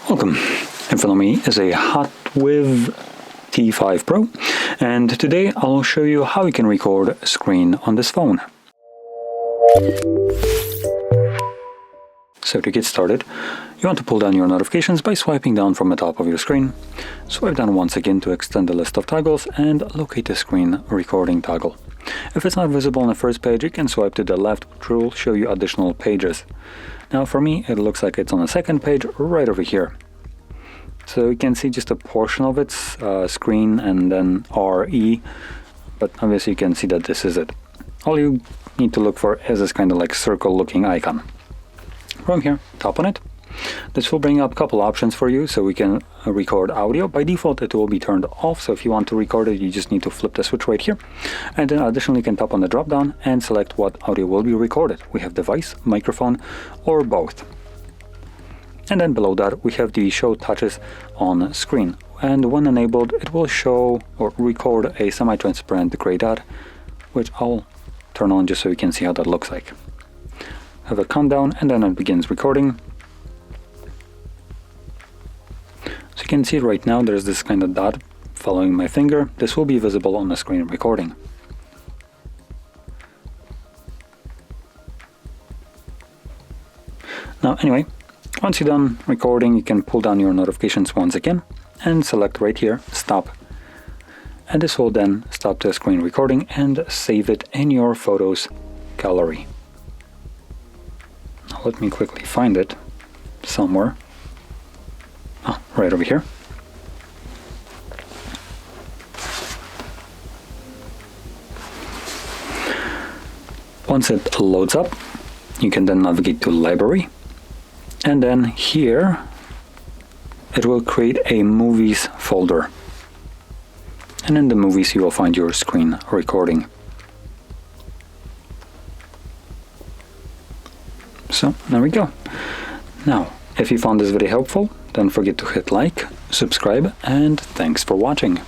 Welcome. In front of me is a HOTWAV T5 Pro, and today I'll show you how you can record a screen on this phone. So to get started, you want to pull down your notifications by swiping down from the top of your screen. Swipe down once again to extend the list of toggles and locate the screen recording toggle. If it's not visible on the first page, you can swipe to the left, which will show you additional pages. Now for me, it looks like it's on the second page right over here. So you can see just a portion of its screen and then RE, but obviously you can see that this is it. All you need to look for is this kind of like circle looking icon. From here, tap on it. This will bring up a couple options for you, so we can record audio. By default it will be turned off, so if you want to record it you just need to flip the switch right here. And then additionally you can tap on the drop down and select what audio will be recorded. We have device, microphone, or both. And then below that we have the show touches on screen, and when enabled it will show or record a semi-transparent gray dot, which I'll turn on just so you can see how that looks like. Have a countdown and then it begins recording. So you can see right now there's this kind of dot following my finger. This will be visible on the screen recording. Now anyway, once you're done recording, you can pull down your notifications once again and select right here, stop. And this will then stop the screen recording and save it in your Photos gallery. Now let me quickly find it somewhere. Right over here. Once it loads up, you can then navigate to Library, and then here it will create a Movies folder, and in the Movies you will find your screen recording. So there we go. Now if you found this video helpful, don't forget to hit like, subscribe, and thanks for watching.